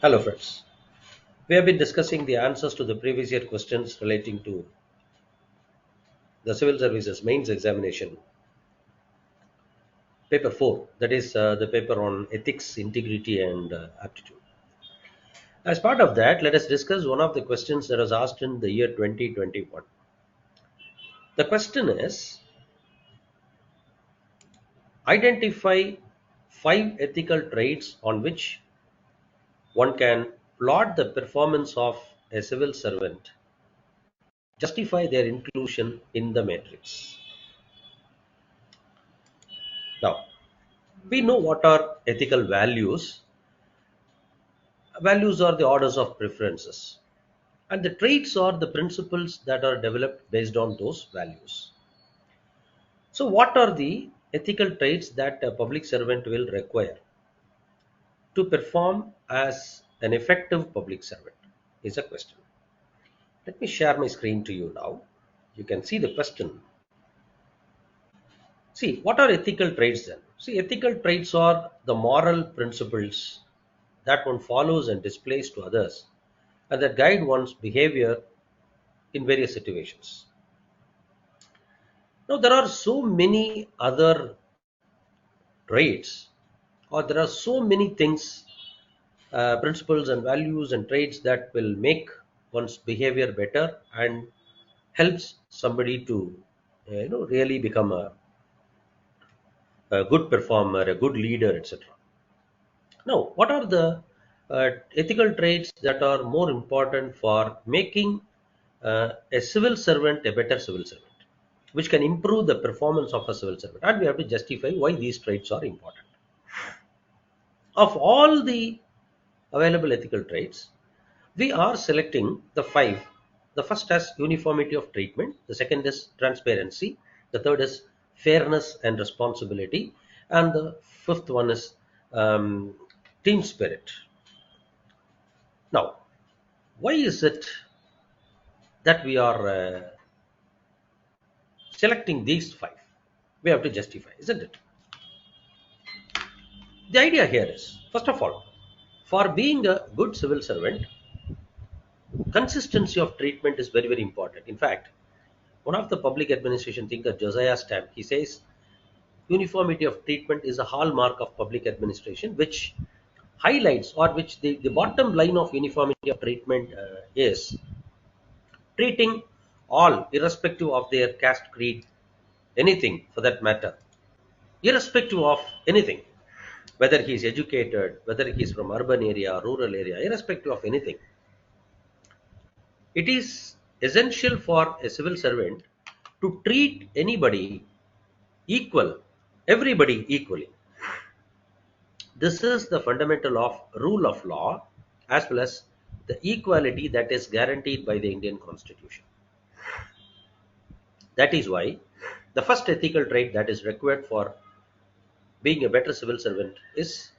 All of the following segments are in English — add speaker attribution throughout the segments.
Speaker 1: Hello friends. We have been discussing the answers to the previous year questions relating to the Civil Services Mains Examination, paper 4, that is the paper on ethics, integrity and aptitude. As part of that, let us discuss one of the questions that was asked in the year 2021. The question is, identify 5 ethical traits on which one can plot the performance of a civil servant, justify their inclusion in the matrix. Now, we know what are ethical values. Values are the orders of preferences, and the traits are the principles that are developed based on those values. So, what are the ethical traits that a public servant will require to perform as an effective public servant? Is a question. Let me share my screen to you now. You can see the question. See, what are ethical traits then? See, ethical traits are the moral principles that one follows and displays to others and that guide one's behavior in various situations. Now, there are so many other traits, or there are so many things, principles and values and traits that will make one's behavior better and helps somebody to, really become a good performer, a good leader, etc. Now, what are the ethical traits that are more important for making a civil servant a better civil servant, which can improve the performance of a civil servant? And we have to justify why these traits are important. Of all the available ethical traits, we are selecting the 5. The first is uniformity of treatment, the second is transparency, the third is fairness and responsibility, and the fifth one is um, team spirit. Now, why is it that we are selecting these 5? We have to justify, isn't it? The idea here is, first of all, for being a good civil servant, consistency of treatment is very, very important. In fact, one of the public administration thinker, Josiah Stamp, he says uniformity of treatment is a hallmark of public administration, which highlights, or which the bottom line of uniformity of treatment is treating all, irrespective of their caste, creed, anything for that matter, irrespective of anything, whether he is educated, whether he is from urban area, rural area, irrespective of anything. It is essential for a civil servant to treat anybody equal, everybody equally. This is the fundamental of rule of law as well as the equality that is guaranteed by the Indian Constitution. That is why the first ethical trait that is required for being a better civil servant is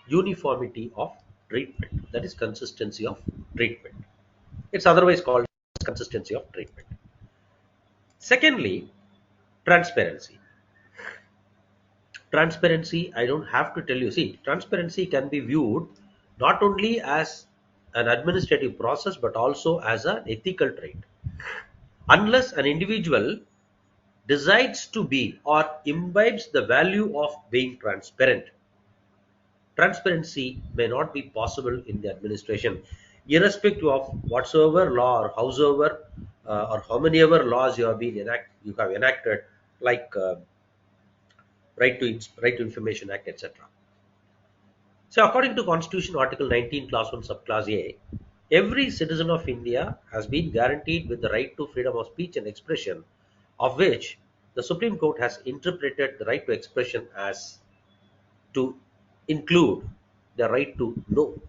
Speaker 1: uniformity of treatment, that is consistency of treatment. It's otherwise called consistency of treatment. Secondly, transparency. Transparency, I don't have to tell you. See, transparency can be viewed not only as an administrative process but also as an ethical trait. Unless an individual decides to be or imbibes the value of being transparent, transparency may not be possible in the administration, irrespective of whatsoever law or howsoever or how many ever laws you have enacted, like right to information act, etc. So, according to Constitution Article 19, Class 1, Subclass A, every citizen of India has been guaranteed with the right to freedom of speech and expression, of which the Supreme Court has interpreted the right to expression as to include the right to know.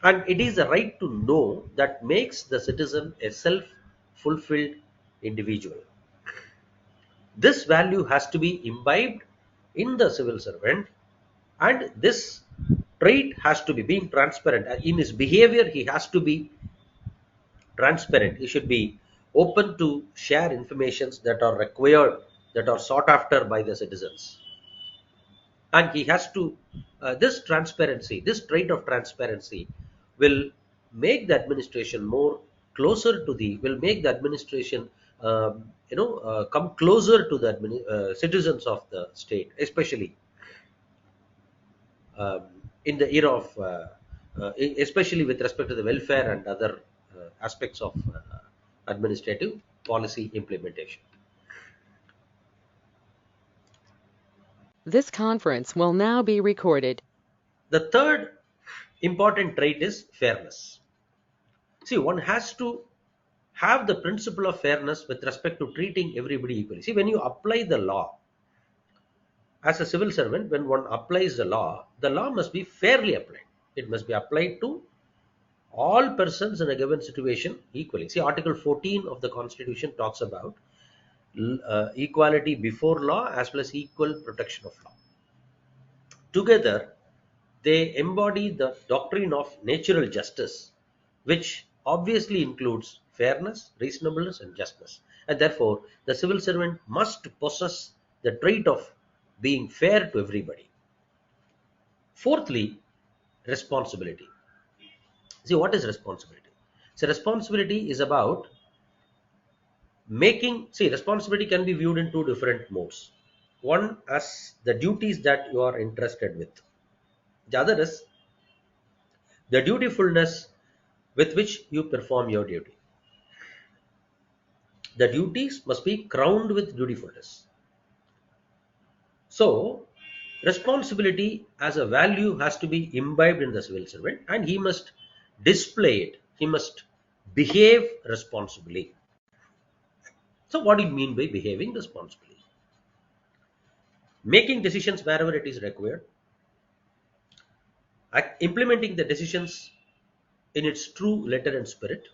Speaker 1: And it is the right to know that makes the citizen a self fulfilled individual. This value has to be imbibed in the civil servant, and this trait has to be being transparent. In his behavior he has to be transparent. He should be open to share informations that are required, that are sought after by the citizens. and he has to this transparency, this trait of transparency will make the administration more closer to the will make the administration come closer to the citizens of the state, especially um, in the era of especially with respect to the welfare and other aspects of administrative policy implementation.
Speaker 2: This conference will now be recorded.
Speaker 1: The third important trait is fairness. See, one has to have the principle of fairness with respect to treating everybody equally. See, when you apply the law as a civil servant, when one applies the law must be fairly applied. It must be applied to all persons in a given situation equally. See, Article 14 of the Constitution talks about equality before law as well as equal protection of law. Together, they embody the doctrine of natural justice, which obviously includes fairness, reasonableness, and justice. And therefore, the civil servant must possess the trait of being fair to everybody. Fourthly, responsibility. See, what is responsibility? So, responsibility is about responsibility can be viewed in two different modes. One as the duties that you are interested with, the other is the dutifulness with which you perform your duty. The duties must be crowned with dutifulness. So, responsibility as a value has to be imbibed in the civil servant, and he must display it. He must behave responsibly. So, what do you mean by behaving responsibly? Making decisions wherever it is required, implementing the decisions in its true letter and spirit,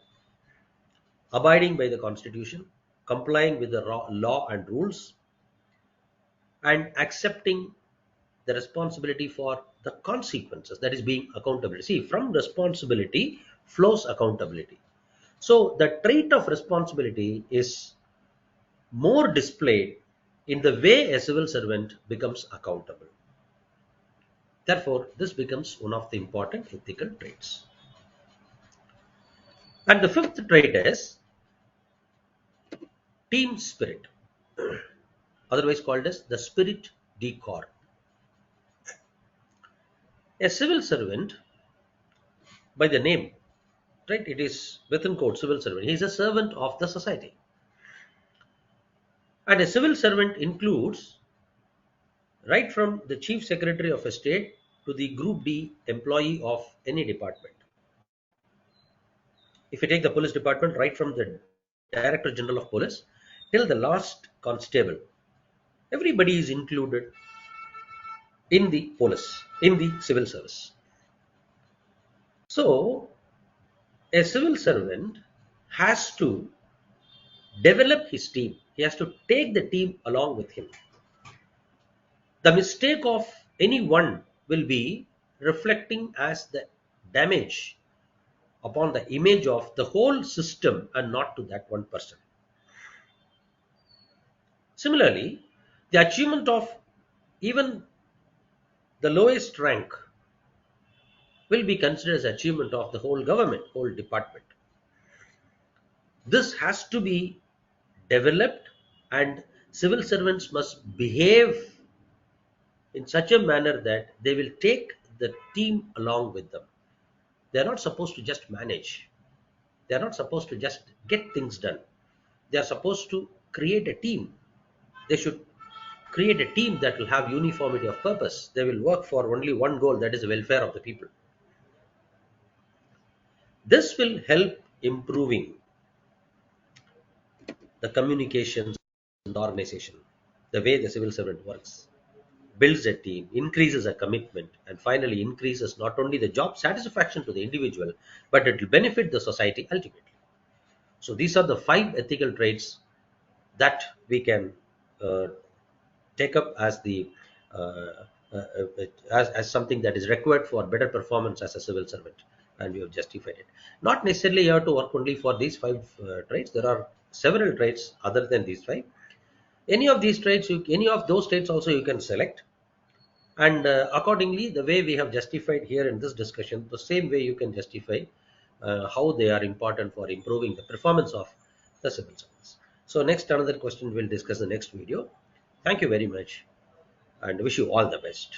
Speaker 1: abiding by the constitution, complying with the law and rules, and accepting the responsibility for the consequences, that is being accountable. See, from responsibility flows accountability. So the trait of responsibility is more displayed in the way a civil servant becomes accountable. Therefore, this becomes one of the important ethical traits. And the fifth trait is team spirit, otherwise called as the spirit de corps. A civil servant, by the name, right, it is within code civil servant. He is a servant of the society. And a civil servant includes right from the chief secretary of a state to the group D employee of any department. If you take the police department, right from the director general of police till the last constable, everybody is included in the police, in the civil service. So, a civil servant has to develop his team. He has to take the team along with him. The mistake of any one will be reflecting as the damage upon the image of the whole system and not to that one person. Similarly, the achievement of even the lowest rank will be considered as achievement of the whole government, whole department. This has to be developed, and civil servants must behave in such a manner that they will take the team along with them. They are not supposed to just manage. They are not supposed to just get things done. They are supposed to create a team. They should create a team that will have uniformity of purpose. They will work for only one goal, that is the welfare of the people. This will help improving the communications in the organization, the way the civil servant works, builds a team, increases a commitment, and finally increases not only the job satisfaction to the individual, but it will benefit the society ultimately. So these are the 5 ethical traits that we can uh, take up as the as something that is required for better performance as a civil servant, and we have justified it. Not necessarily you have to work only for these 5 traits. There are several traits other than these 5. Any of these traits, any of those traits also you can select, And accordingly, the way we have justified here in this discussion, the same way you can justify how they are important for improving the performance of the civil service. So next, another question we'll discuss in the next video. Thank you very much and wish you all the best.